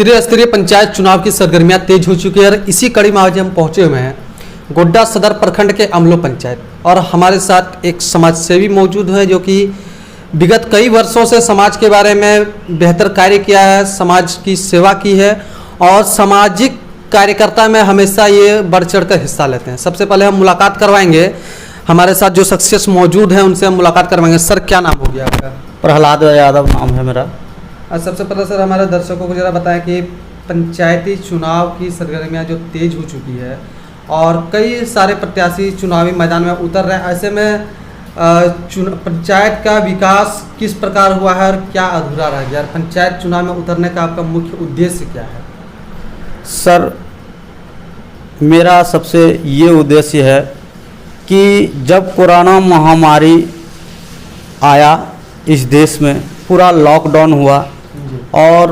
त्रिस्तरीय पंचायत चुनाव की सरगर्मियां तेज हो चुकी है और इसी कड़ी में आज हम पहुंचे हुए हैं गोड्डा सदर प्रखंड के अमलो पंचायत। और हमारे साथ एक समाजसेवी मौजूद है जो कि विगत कई वर्षों से समाज के बारे में बेहतर कार्य किया है, समाज की सेवा की है और सामाजिक कार्यकर्ता में हमेशा ये बढ़ चढ़ कर हिस्सा लेते हैं। सबसे पहले हम मुलाकात करवाएंगे, हमारे साथ जो शख्सियत मौजूद है उनसे हम मुलाकात करवाएंगे। सर, क्या नाम हो गया आपका? प्रहलाद यादव नाम है मेरा। सबसे पहले सर हमारे दर्शकों को जरा बताएं कि पंचायती चुनाव की सरगर्मियां जो तेज हो चुकी है और कई सारे प्रत्याशी चुनावी मैदान में उतर रहे हैं, ऐसे में पंचायत का विकास किस प्रकार हुआ है और क्या अधूरा रह गया? पंचायत चुनाव में उतरने का आपका मुख्य उद्देश्य क्या है? सर, मेरा सबसे ये उद्देश्य है कि जब कोरोना महामारी आया इस देश में, पूरा लॉकडाउन हुआ और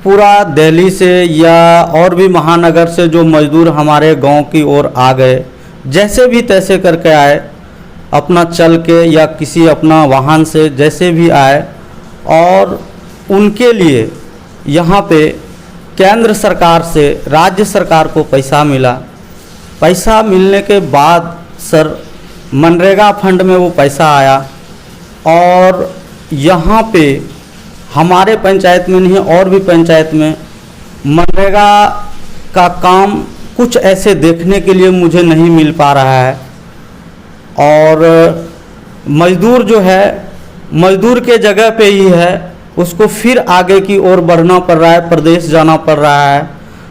पूरा दिल्ली से या और भी महानगर से जो मजदूर हमारे गांव की ओर आ गए, जैसे भी तैसे करके आए, अपना चल के या किसी अपना वाहन से जैसे भी आए, और उनके लिए यहाँ पे केंद्र सरकार से राज्य सरकार को पैसा मिला। पैसा मिलने के बाद सर मनरेगा फंड में वो पैसा आया और यहाँ पे हमारे पंचायत में नहीं और भी पंचायत में मनरेगा का काम कुछ ऐसे देखने के लिए मुझे नहीं मिल पा रहा है। और मजदूर जो है, मजदूर के जगह पे ही है, उसको फिर आगे की ओर बढ़ना पड़ रहा है, प्रदेश जाना पड़ रहा है,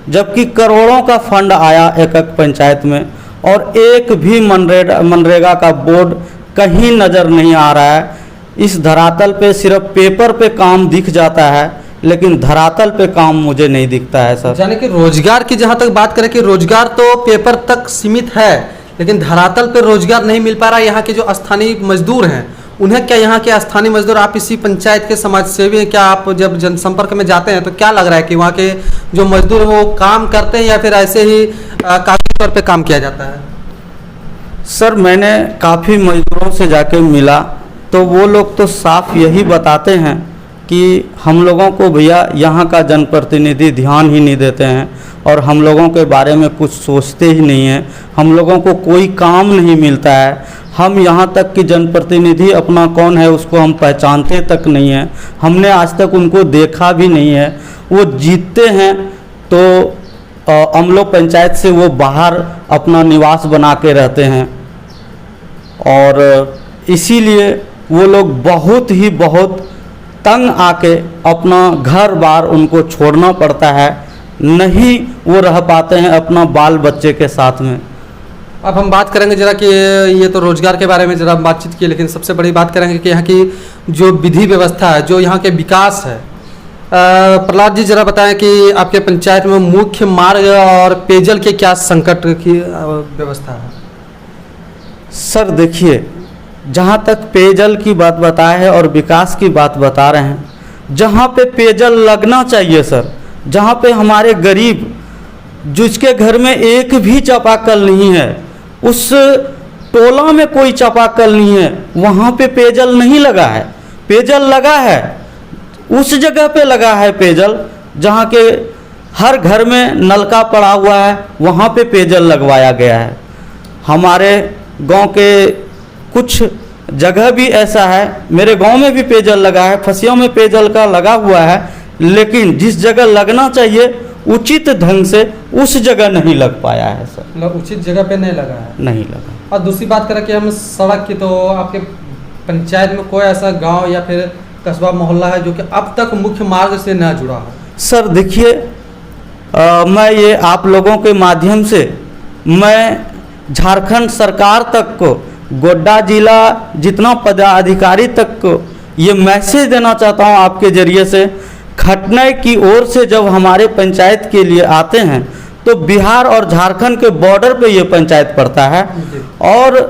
जबकि करोड़ों का फंड आया एक एक पंचायत में और एक भी मनरेगा का बोर्ड कहीं नज़र नहीं आ रहा है। इस धरातल पे सिर्फ पेपर पे काम दिख जाता है, लेकिन धरातल पे काम मुझे नहीं दिखता है सर। यानी कि रोजगार की जहाँ तक बात करें कि रोजगार तो पेपर तक सीमित है, लेकिन धरातल पे रोजगार नहीं मिल पा रहा। यहाँ के जो स्थानीय मजदूर हैं, उन्हें क्या यहाँ के स्थानीय मजदूर, आप इसी पंचायत के समाज सेवी हैं, क्या आप जब जनसंपर्क में जाते हैं तो क्या लग रहा है कि वहाँ के जो मजदूर हैं वो काम करते हैं या फिर ऐसे ही कागजी तौर पे काम किया जाता है? सर, मैंने काफ़ी मजदूरों से जाके मिला तो वो लोग तो साफ यही बताते हैं कि हम लोगों को भैया यहाँ का जनप्रतिनिधि ध्यान ही नहीं देते हैं और हम लोगों के बारे में कुछ सोचते ही नहीं हैं, हम लोगों को कोई काम नहीं मिलता है। हम यहाँ तक कि जनप्रतिनिधि अपना कौन है उसको हम पहचानते तक नहीं हैं, हमने आज तक उनको देखा भी नहीं है। वो जीतते हैं तो अमलो पंचायत से वो बाहर अपना निवास बना के रहते हैं और इसीलिए वो लोग बहुत तंग आके अपना घर बार उनको छोड़ना पड़ता है, नहीं वो रह पाते हैं अपना बाल बच्चे के साथ में। अब हम बात करेंगे जरा कि ये तो रोजगार के बारे में जरा बातचीत की, लेकिन सबसे बड़ी बात करेंगे कि यहाँ की जो विधि व्यवस्था है, जो यहाँ के विकास है। प्रहलाद जी, जरा बताएं कि आपके पंचायत में मुख्य मार्ग और पेयजल के क्या संकट की व्यवस्था है? सर देखिए, जहाँ तक पेयजल की बात बताए हैं और विकास की बात बता रहे हैं, जहाँ पे पेयजल लगना चाहिए सर, जहाँ पे हमारे गरीब जिसके घर में एक भी चापाकल नहीं है, उस टोला में कोई चापाकल नहीं है, वहाँ पे पेयजल नहीं लगा है। पेयजल लगा है उस जगह पे लगा है पेयजल जहाँ के हर घर में नलका पड़ा हुआ है, वहाँ पे पेयजल लगवाया गया है। हमारे गांव के कुछ जगह भी ऐसा है, मेरे गांव में भी पेयजल लगा है, फसियों में पेयजल का लगा हुआ है, लेकिन जिस जगह लगना चाहिए उचित ढंग से उस जगह नहीं लग पाया है सर। मतलब उचित जगह पे नहीं लगा है? नहीं लगा। और दूसरी बात करें कि हम सड़क की, तो आपके पंचायत में कोई ऐसा गांव या फिर कस्बा मोहल्ला है जो कि अब तक मुख्य मार्ग से न जुड़ा हो? सर देखिए, मैं ये आप लोगों के माध्यम से मैं झारखंड सरकार तक को, गोड्डा जिला जितना पदाधिकारी तक को ये मैसेज देना चाहता हूँ आपके ज़रिए से। खटनई की ओर से जब हमारे पंचायत के लिए आते हैं तो बिहार और झारखंड के बॉर्डर पे ये पंचायत पड़ता है और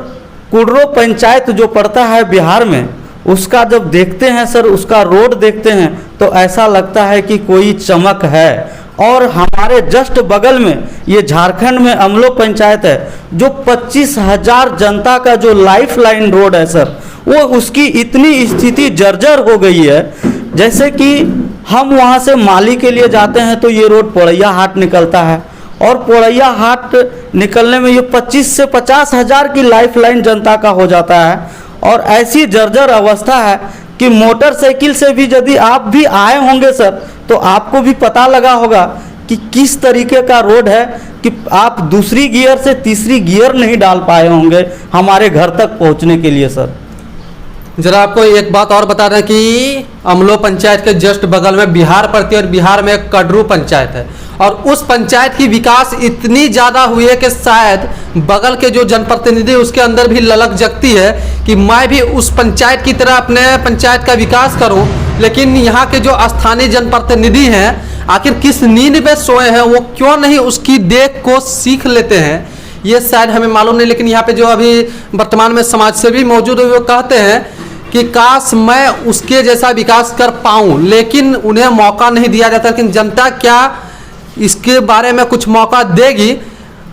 कुडरो पंचायत जो पड़ता है बिहार में, उसका जब देखते हैं सर, उसका रोड देखते हैं तो ऐसा लगता है कि कोई चमक है। और हमारे जस्ट बगल में ये झारखंड में अमलो पंचायत है जो 25,000 जनता का जो लाइफ लाइन रोड है सर, वो उसकी इतनी स्थिति जर्जर हो गई है जैसे कि हम वहाँ से माली के लिए जाते हैं तो ये रोड पोड़ैया हाट निकलता है, और पोड़ैया हाट निकलने में ये 25 से 50 हज़ार की लाइफलाइन जनता का हो जाता है। और ऐसी जर्जर अवस्था है कि मोटरसाइकिल से भी यदि आप भी आए होंगे सर, तो आपको भी पता लगा होगा कि किस तरीके का रोड है कि आप दूसरी गियर से तीसरी गियर नहीं डाल पाए होंगे हमारे घर तक पहुंचने के लिए सर। जरा आपको एक बात और बता दें कि अमलो पंचायत के जस्ट बगल में बिहार पड़ती है, और बिहार में कडरू पंचायत है, और उस पंचायत की विकास इतनी ज़्यादा हुई है कि शायद बगल के जो जनप्रतिनिधि उसके अंदर भी ललक जगती है कि मैं भी उस पंचायत की तरह अपने पंचायत का विकास करूं। लेकिन यहाँ के जो स्थानीय जनप्रतिनिधि हैं आखिर किस नींद में सोए हैं, वो क्यों नहीं उसकी देख को सीख लेते हैं, ये शायद हमें मालूम नहीं। लेकिन यहाँ पे जो अभी वर्तमान में समाजसेवी मौजूद है वो कहते हैं कि काश मैं उसके जैसा विकास कर पाऊँ, लेकिन उन्हें मौका नहीं दिया जाता। लेकिन जनता क्या इसके बारे में कुछ मौका देगी,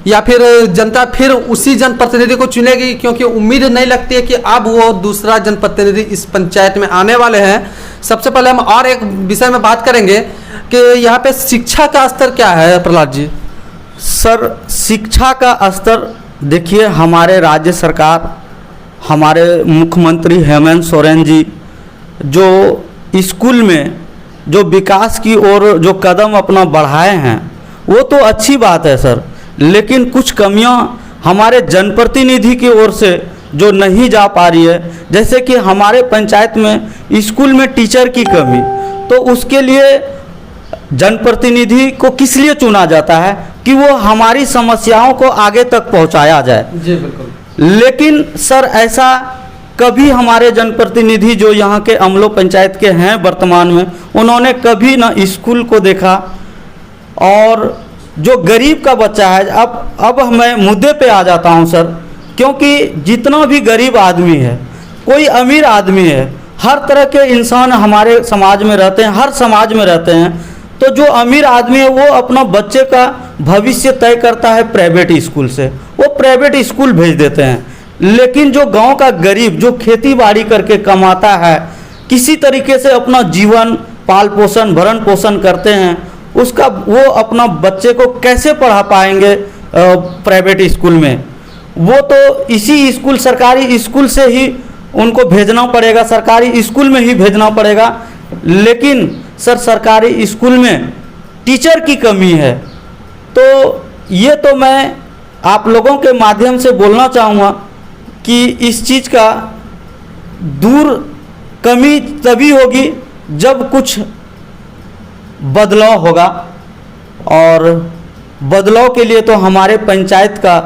या फिर जनता फिर उसी जनप्रतिनिधि को चुनेगी? क्योंकि उम्मीद नहीं लगती है कि अब वो दूसरा जनप्रतिनिधि इस पंचायत में आने वाले हैं। सबसे पहले हम और एक विषय में बात करेंगे कि यहाँ पे शिक्षा का स्तर क्या है प्रहलाद जी? सर शिक्षा का स्तर देखिए, हमारे राज्य सरकार, हमारे मुख्यमंत्री हेमंत सोरेन जी जो स्कूल में जो विकास की ओर जो कदम अपना बढ़ाए हैं वो तो अच्छी बात है सर, लेकिन कुछ कमियां हमारे जनप्रतिनिधि की ओर से जो नहीं जा पा रही है। जैसे कि हमारे पंचायत में स्कूल में टीचर की कमी, तो उसके लिए जनप्रतिनिधि को किस लिए चुना जाता है कि वो हमारी समस्याओं को आगे तक पहुंचाया जाए। जी बिल्कुल। लेकिन सर ऐसा कभी हमारे जनप्रतिनिधि जो यहाँ के अमलो पंचायत के हैं वर्तमान में, उन्होंने कभी ना स्कूल को देखा। और जो गरीब का बच्चा है, अब मैं मुद्दे पे आ जाता हूँ सर, क्योंकि जितना भी गरीब आदमी है, कोई अमीर आदमी है, हर तरह के इंसान हमारे समाज में रहते हैं, हर समाज में रहते हैं। तो जो अमीर आदमी है वो अपना बच्चे का भविष्य तय करता है प्राइवेट स्कूल से, वो प्राइवेट स्कूल भेज देते हैं। लेकिन जो गांव का गरीब जो खेती बाड़ी करके कमाता है, किसी तरीके से अपना जीवन पाल पोषण भरण पोषण करते हैं, उसका वो अपना बच्चे को कैसे पढ़ा पाएंगे प्राइवेट स्कूल में? वो तो इसी स्कूल सरकारी स्कूल से ही उनको भेजना पड़ेगा, सरकारी स्कूल में ही भेजना पड़ेगा। लेकिन सर सरकारी स्कूल में टीचर की कमी है। तो ये तो मैं आप लोगों के माध्यम से बोलना चाहूँगा कि इस चीज़ का दूर कमी तभी होगी जब कुछ बदलाव होगा, और बदलाव के लिए तो हमारे पंचायत का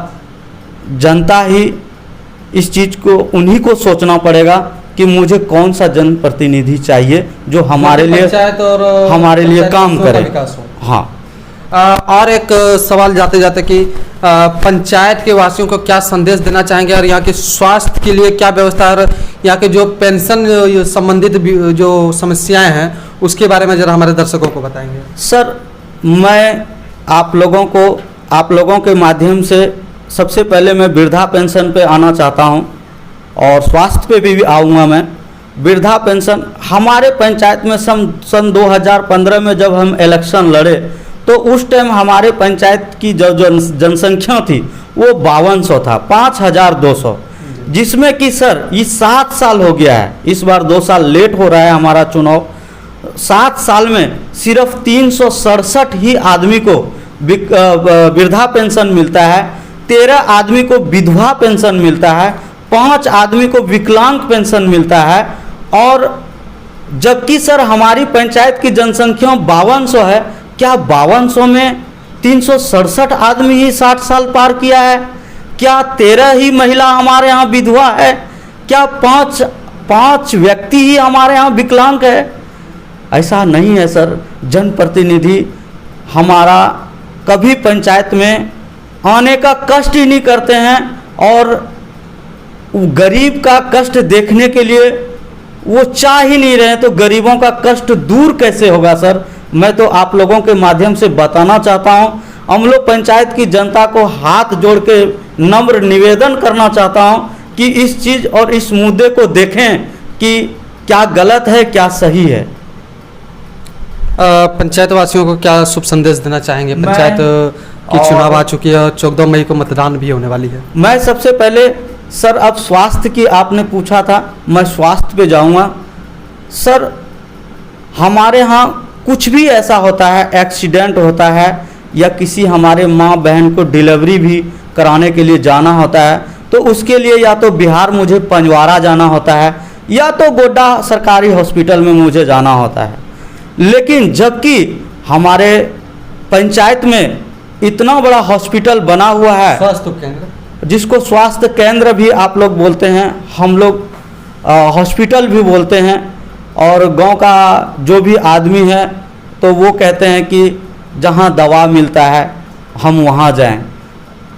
जनता ही इस चीज़ को उन्हीं को सोचना पड़ेगा कि मुझे कौन सा जनप्रतिनिधि चाहिए जो हमारे लिए हमारे लिए काम करे। हाँ। और एक सवाल जाते जाते कि पंचायत के वासियों को क्या संदेश देना चाहेंगे, और यहाँ के स्वास्थ्य के लिए क्या व्यवस्था है, और यहाँ के जो पेंशन संबंधित जो समस्याएं हैं उसके बारे में जरा हमारे दर्शकों को बताएंगे। सर मैं आप लोगों के माध्यम से सबसे पहले मैं वृद्धा पेंशन पे आना चाहता हूँ, और स्वास्थ्य पे भी आऊँगा मैं। वृद्धा पेंशन हमारे पंचायत में सन 2015 में जब हम इलेक्शन लड़े तो उस टाइम हमारे पंचायत की जो जनसंख्या थी वो 5200 था, 5200, जिसमें कि सर ये 7 साल हो गया है, इस बार 2 साल लेट हो रहा है हमारा चुनाव। 7 साल में सिर्फ 367 ही आदमी को वृद्धा पेंशन मिलता है, 13 आदमी को विधवा पेंशन मिलता है, 5 आदमी को विकलांग पेंशन मिलता है। और जबकि सर हमारी पंचायत की जनसंख्या 5200 है, क्या 5200 में 367 आदमी ही 60 साल पार किया है? क्या 13 ही महिला हमारे यहाँ विधवा है? क्या 5 व्यक्ति ही हमारे यहाँ विकलांग है? ऐसा नहीं है सर। जनप्रतिनिधि हमारा कभी पंचायत में आने का कष्ट ही नहीं करते हैं, और गरीब का कष्ट देखने के लिए वो चाह ही नहीं रहे, तो गरीबों का कष्ट दूर कैसे होगा सर? मैं तो आप लोगों के माध्यम से बताना चाहता हूँ, अमलो पंचायत की जनता को हाथ जोड़ के नम्र निवेदन करना चाहता हूँ कि इस चीज़ और इस मुद्दे को देखें कि क्या गलत है क्या सही है। पंचायत वासियों को क्या शुभ संदेश देना चाहेंगे? मैं- पंचायत की और- चुनाव आ चुकी है और 14 मई को मतदान भी होने वाली है। मैं सबसे पहले सर, अब स्वास्थ्य की आपने पूछा था, मैं स्वास्थ्य पे जाऊंगा। सर, हमारे यहाँ कुछ भी ऐसा होता है, एक्सीडेंट होता है या किसी हमारे माँ बहन को डिलीवरी भी कराने के लिए जाना होता है, तो उसके लिए या तो बिहार मुझे पंजवारा जाना होता है या तो गोड्डा सरकारी हॉस्पिटल में मुझे जाना होता है। लेकिन जबकि हमारे पंचायत में इतना बड़ा हॉस्पिटल बना हुआ है, स्वास्थ्य केंद्र, जिसको स्वास्थ्य केंद्र भी आप लोग बोलते हैं, हम लोग हॉस्पिटल भी बोलते हैं, और गांव का जो भी आदमी है तो वो कहते हैं कि जहां दवा मिलता है हम वहां जाएं।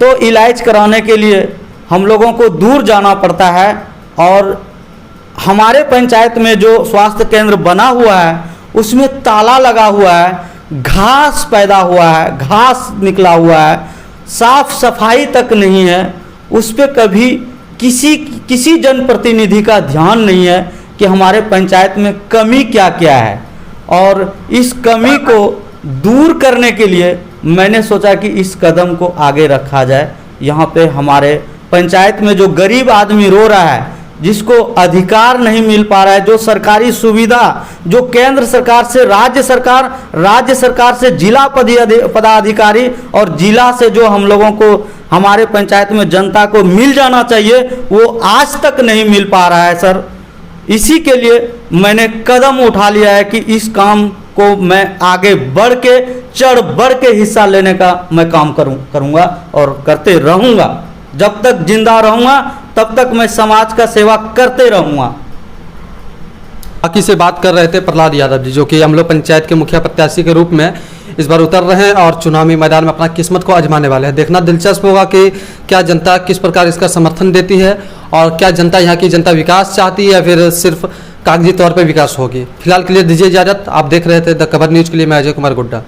तो इलाज कराने के लिए हम लोगों को दूर जाना पड़ता है, और हमारे पंचायत में जो स्वास्थ्य केंद्र बना हुआ है उसमें ताला लगा हुआ है, घास पैदा हुआ है, घास निकला हुआ है, साफ सफाई तक नहीं है। उस पर कभी किसी जनप्रतिनिधि का ध्यान नहीं है कि हमारे पंचायत में कमी क्या क्या है, और इस कमी को दूर करने के लिए मैंने सोचा कि इस कदम को आगे रखा जाए। यहाँ पे हमारे पंचायत में जो गरीब आदमी रो रहा है, जिसको अधिकार नहीं मिल पा रहा है, जो सरकारी सुविधा जो केंद्र सरकार से राज्य सरकार से जिला पदाधिकारी और जिला से जो हम लोगों को हमारे पंचायत में जनता को मिल जाना चाहिए, वो आज तक नहीं मिल पा रहा है सर। इसी के लिए मैंने कदम उठा लिया है कि इस काम को मैं आगे चढ़ बढ़ के हिस्सा लेने का मैं काम करूंगा और करते रहूंगा। जब तक जिंदा रहूंगा तब तक मैं समाज का सेवा करते रहूंगा। बाकी से बात कर रहे थे प्रहलाद यादव जी, जो कि अमलो पंचायत के मुखिया प्रत्याशी के रूप में इस बार उतर रहे हैं और चुनावी मैदान में अपना किस्मत को आजमाने वाले हैं। देखना दिलचस्प होगा कि क्या जनता किस प्रकार इसका समर्थन देती है, और क्या जनता, यहाँ की जनता विकास चाहती है या फिर सिर्फ कागजी तौर पर विकास होगी। फिलहाल के लिए दीजिए इजाजत। आप देख रहे थे द कवर न्यूज़ के लिए मैं अजय कुमार गुड्डा।